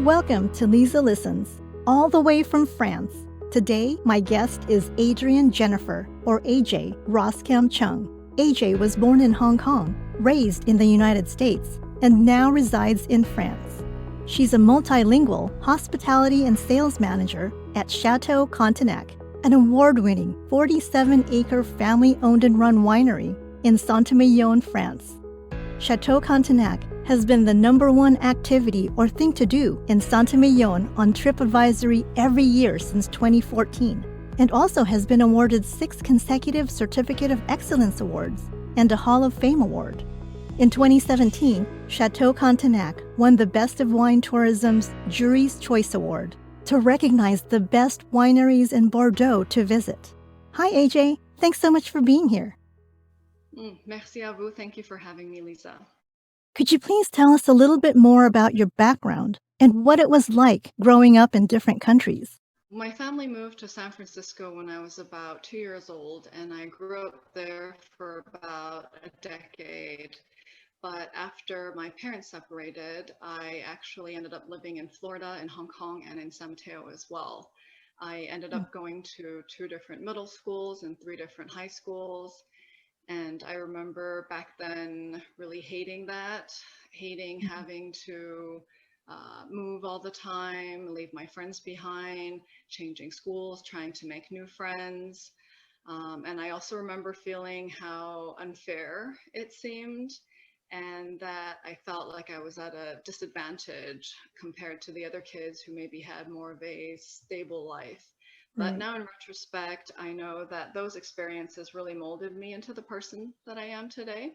Welcome to Liza Listens, all the way from France. Today, my guest is Adrienne Jennifer, or AJ, Roskam-Cheung. AJ was born in Hong Kong, raised in the United States, and now resides in France. She's a multilingual hospitality and sales manager at Château Cantenac, an award-winning 47-acre family-owned and run winery in Saint-Emilion, France. Château Cantenac has been the #1 activity or thing to do in Saint-Emilion on TripAdvisor every year since 2014, and also has been awarded 6 consecutive Certificate of Excellence Awards and a Hall of Fame Award. In 2017, Château Cantenac won the Best of Wine Tourism's Jury's Choice Award to recognize the best wineries in Bordeaux to visit. Hi, AJ. Thanks so much for being here. Merci à vous. Thank you for having me, Lisa. Could you please tell us a little bit more about your background and what it was like growing up in different countries? My family moved to San Francisco when I was about 2 years old, and I grew up there for about a decade. But after my parents separated, I actually ended up living in Florida, in Hong Kong, and in San Mateo as well. I ended up going to 2 different middle schools and 3 different high schools. And I remember back then really hating that, hating having to move all the time, leave my friends behind, changing schools, trying to make new friends. And I also remember feeling how unfair it seemed, and that I felt like I was at a disadvantage compared to the other kids who maybe had more of a stable life. But now in retrospect, I know that those experiences really molded me into the person that I am today.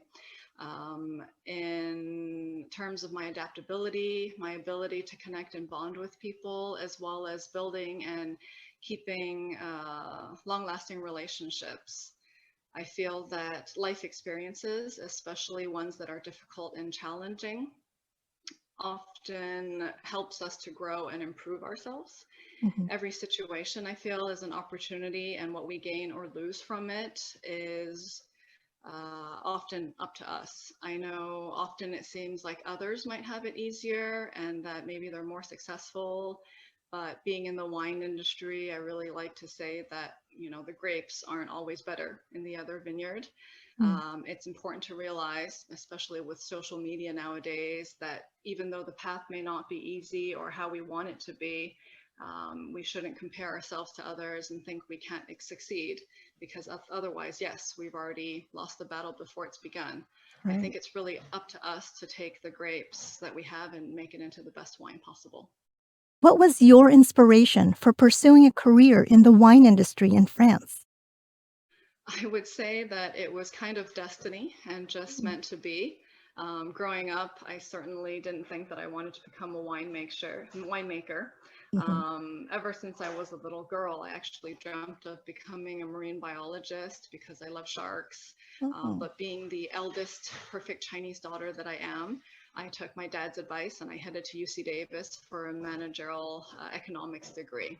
In terms of my adaptability, my ability to connect and bond with people, as well as building and keeping long-lasting relationships. I feel that life experiences, especially ones that are difficult and challenging, often helps us to grow and improve ourselves. Every situation, I feel, is an opportunity, and what we gain or lose from it is often up to us. I know often it seems like others might have it easier and that maybe they're more successful, but being in the wine industry, I really like to say that, the grapes aren't always better in the other vineyard. It's important to realize, especially with social media nowadays, that even though the path may not be easy or how we want it to be, we shouldn't compare ourselves to others and think we can't succeed, because otherwise, yes, we've already lost the battle before it's begun. I think it's really up to us to take the grapes that we have and make it into the best wine possible. What was your inspiration for pursuing a career in the wine industry in France? I would say that it was kind of destiny and just meant to be. Growing up, I certainly didn't think that I wanted to become a winemaker. Ever since I was a little girl, I actually dreamt of becoming a marine biologist because I love sharks. But being the eldest perfect Chinese daughter that I am, I took my dad's advice and I headed to ucdavis for a managerial economics degree.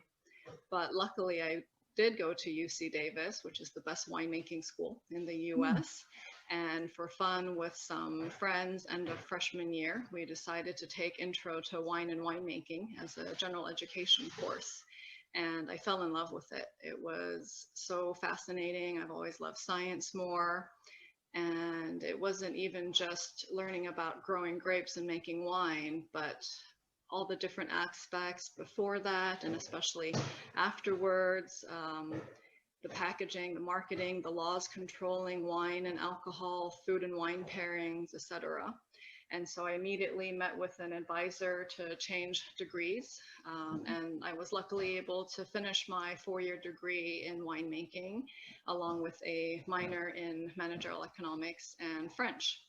But luckily, I did go to ucdavis, which is the best winemaking school in the US. And for fun with some friends, end of freshman year, we decided to take Intro to Wine and Winemaking as a general education course. And I fell in love with it. It was so fascinating. I've always loved science more. And it wasn't even just learning about growing grapes and making wine, but all the different aspects before that, and especially afterwards. The packaging, the marketing, the laws controlling wine and alcohol, food and wine pairings, etc. And so I immediately met with an advisor to change degrees. And I was luckily able to finish my 4-year degree in winemaking, along with a minor in managerial economics and French.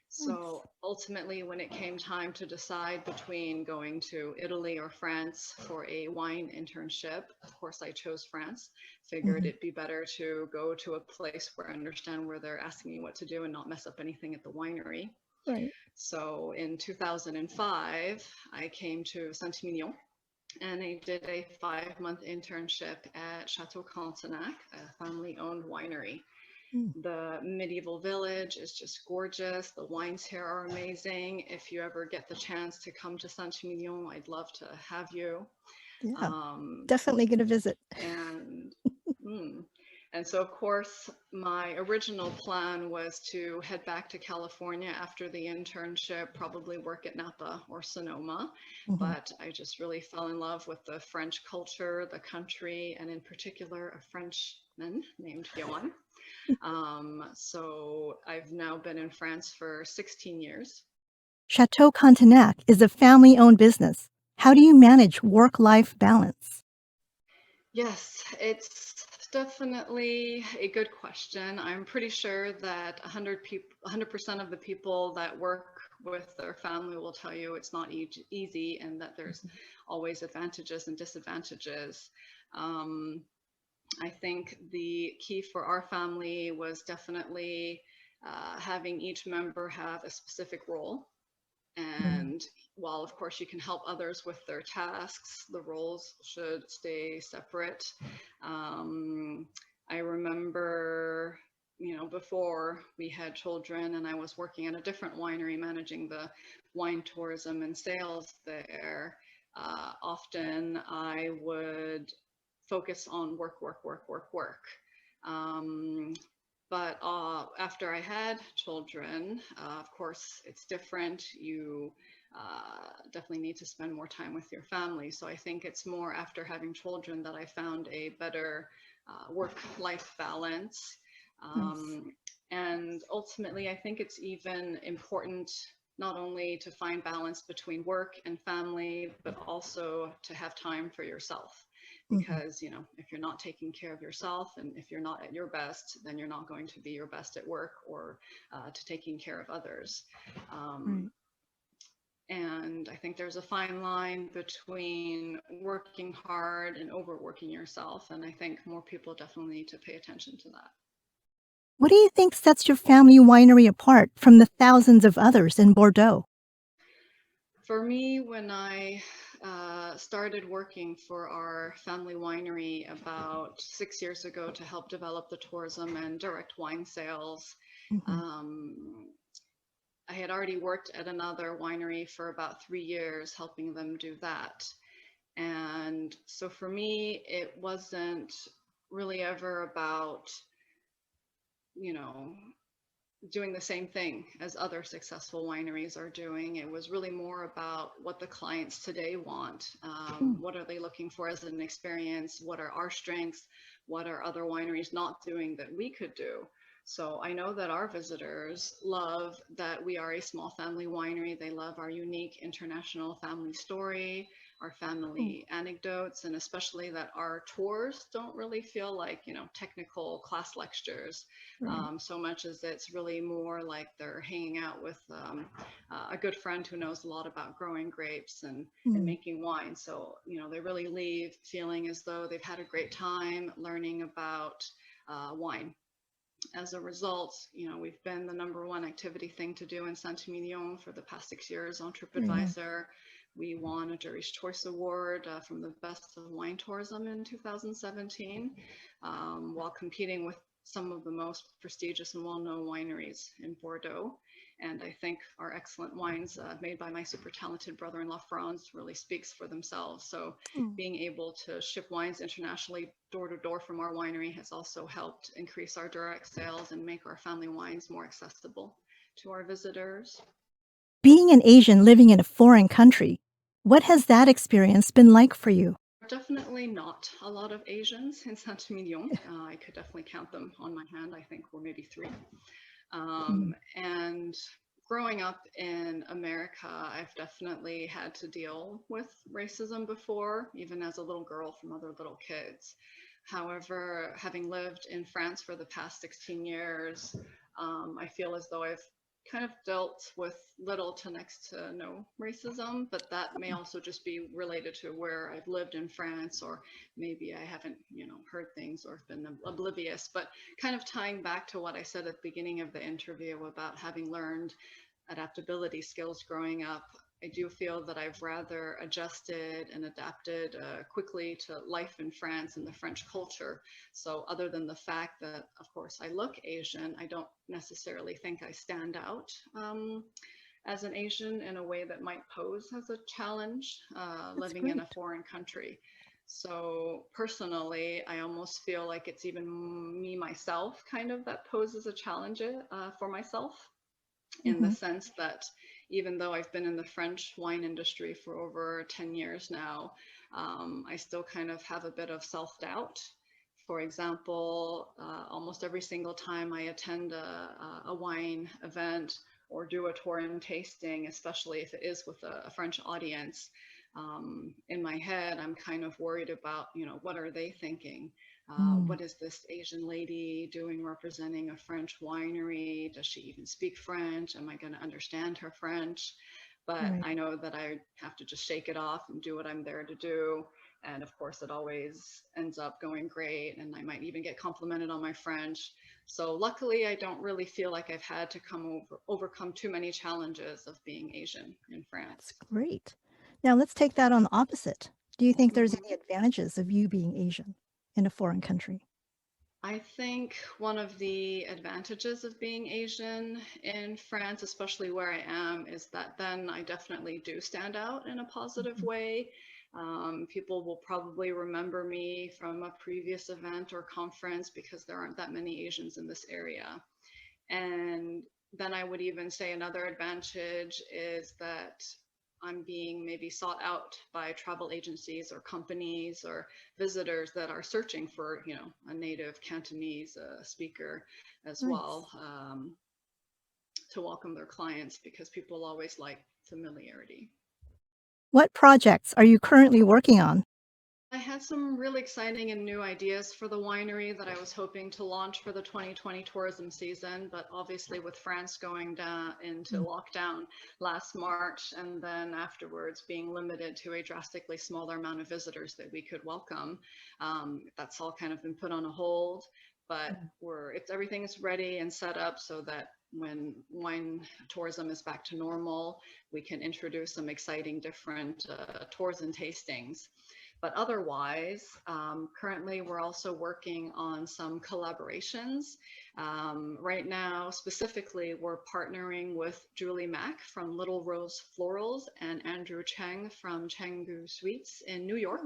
So ultimately, when it came time to decide between going to Italy or France for a wine internship, of course, I chose France. Figured it'd be better to go to a place where I understand where they're asking me what to do and not mess up anything at the winery. So in 2005, I came to Saint-Emilion and I did a 5-month internship at Château Cantenac, a family-owned winery. Mm. The medieval village is just gorgeous. The wines here are amazing. If you ever get the chance to come to Saint-Emilion, I'd love to have you. Yeah, Um, definitely going to visit. and mm, and so, of course, my original plan was to head back to California after the internship, probably work at Napa or Sonoma. Hmm. But I just really fell in love with the French culture, the country, and in particular, a Frenchman named Johan. So I've now been in France for 16 years. Château Cantenac is a family-owned business. How do you manage work-life balance? Yes, it's definitely a good question. I'm pretty sure that 100% of the people that work with their family will tell you it's not easy and that there's always advantages and disadvantages. Um, I think the key for our family was definitely having each member have a specific role. Mm. And while, of course, you can help others with their tasks, the roles should stay separate. I remember, before we had children and I was working at a different winery managing the wine tourism and sales there, often I would focus on work, work, work, work, work. Um, but after I had children, of course, it's different. You definitely need to spend more time with your family. So I think it's more after having children that I found a better work-life balance. Nice. Um, and ultimately, I think it's even important not only to find balance between work and family, but also to have time for yourself. Hmm. Because, if you're not taking care of yourself and if you're not at your best, then you're not going to be your best at work or to taking care of others. Um, Right. and I think there's a fine line between working hard and overworking yourself. And I think more people definitely need to pay attention to that. What do you think sets your family winery apart from the thousands of others in Bordeaux? For me, when I started working for our family winery about 6 years ago to help develop the tourism and direct wine sales, Hmm. um, I had already worked at another winery for about 3 years, helping them do that. And so for me, it wasn't really ever about, you know, doing the same thing as other successful wineries are doing. It was really more about what the clients today want. Mm. What are they looking for as an experience? What are our strengths? What are other wineries not doing that we could do? So I know that our visitors love that we are a small family winery. They love our unique international family story, our Oh, family anecdotes, and especially that our tours don't really feel like, technical class lectures, right. so much as it's really more like they're hanging out with a good friend who knows a lot about growing grapes and Mm. making wine. So, they really leave feeling as though they've had a great time learning about wine. As a result, we've been the number one activity thing to do in Saint-Emilion for the past 6 years on Very nice. TripAdvisor. We won a Jury's Choice Award from the Best of Wine Tourism in 2017, while competing with some of the most prestigious and well-known wineries in Bordeaux. And I think our excellent wines made by my super talented brother-in-law Franz really speaks for themselves. So Mm. being able to ship wines internationally door to door from our winery has also helped increase our direct sales and make our family wines more accessible to our visitors. Being an Asian living in a foreign country, what has that experience been like for you? Definitely not a lot of Asians in Saint-Emilion. I could definitely count them on my hand. I think we're maybe three. Mm. And growing up in America, I've definitely had to deal with racism before, even as a little girl from other little kids. However, having lived in France for the past 16 years, I feel as though I've kind of dealt with little to next to no racism, but that may also just be related to where I've lived in France, or maybe I haven't, heard things or been oblivious. But kind of tying back to what I said at the beginning of the interview about having learned adaptability skills growing up, I do feel that I've rather adjusted and adapted quickly to life in France and the French culture. So other than the fact that, of course, I look Asian, I don't necessarily think I stand out as an Asian in a way that might pose as a challenge living great. in a foreign country. So personally, I almost feel like it's even me myself kind of that poses a challenge for myself, in the Mm-hmm. sense that even though I've been in the French wine industry for over 10 years now, I still kind of have a bit of self-doubt. For example, almost every single time I attend a wine event or do a tour and tasting, especially if it is with a French audience, in my head, I'm kind of worried about, what are they thinking? Mm. What is this Asian lady doing representing a French winery? Does she even speak French? Am I going to understand her French? But Right. I know that I have to just shake it off and do what I'm there to do. And of course, it always ends up going great. And I might even get complimented on my French. So luckily, I don't really feel like I've had to overcome too many challenges of being Asian in That's France. great. Now let's take that on the opposite. Do you think there's any Mhm. advantages of you being Asian in a foreign country? I think one of the advantages of being Asian in France, especially where I am, is that then I definitely do stand out in a positive Mhm. way. People will probably remember me from a previous event or conference because there aren't that many Asians in this area. And then I would even say another advantage is that I'm being maybe sought out by travel agencies or companies or visitors that are searching for, a native Cantonese speaker as Nice. well, to welcome their clients, because people always like familiarity. What projects are you currently working on? I had some really exciting and new ideas for the winery that I was hoping to launch for the 2020 tourism season, but obviously with France going down into Mm. lockdown last March, and then afterwards being limited to a drastically smaller amount of visitors that we could welcome, that's all kind of been put on a hold. But Mm. everything is ready and set up so that when wine tourism is back to normal, we can introduce some exciting different tours and tastings. But otherwise, currently we're also working on some collaborations. Right now, specifically, we're partnering with Julie Mack from Little Rose Florals and Andrew Cheng from Chengdu Sweets in New York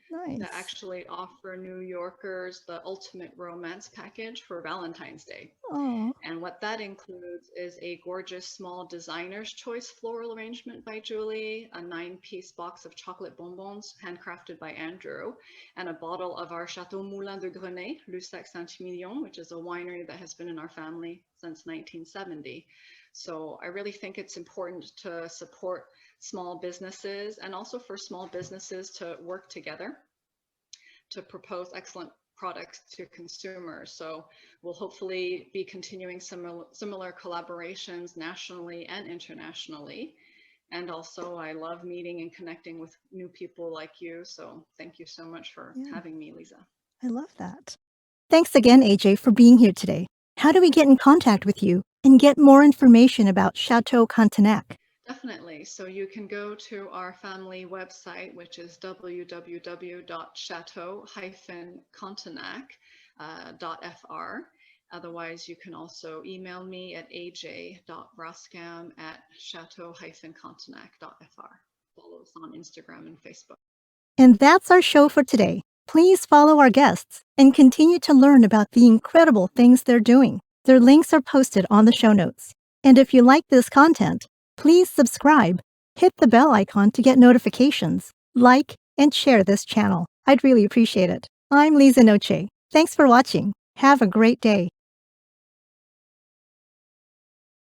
Oh, to nice. actually offer New Yorkers the ultimate romance package for Valentine's Day. Oh, And what that includes is a gorgeous small designer's choice floral arrangement by Julie, a 9-piece box of chocolate bonbons handcrafted by Andrew, and a bottle of our Château Moulin de Grenay, Saint-Emilion, which is a winery that has been in our family since 1970. So I really think it's important to support small businesses, and also for small businesses to work together to propose excellent products to consumers. So we'll hopefully be continuing similar collaborations nationally and internationally. And also, I love meeting and connecting with new people like you. So thank you so much for yeah. having me, Liza. I love that. Thanks again, AJ, for being here today. How do we get in contact with you and get more information about Chateau Cantenac? Definitely. So you can go to our family website, which is www.chateau-cantenac.fr. Otherwise, you can also email me at aj.roskam@chateau-cantenac.fr. Follow us on Instagram and Facebook. And that's our show for today. Please follow our guests and continue to learn about the incredible things they're doing. Their links are posted on the show notes. And if you like this content, please subscribe, hit the bell icon to get notifications, like, and share this channel. I'd really appreciate it. I'm Liza Noche. Thanks for watching. Have a great day.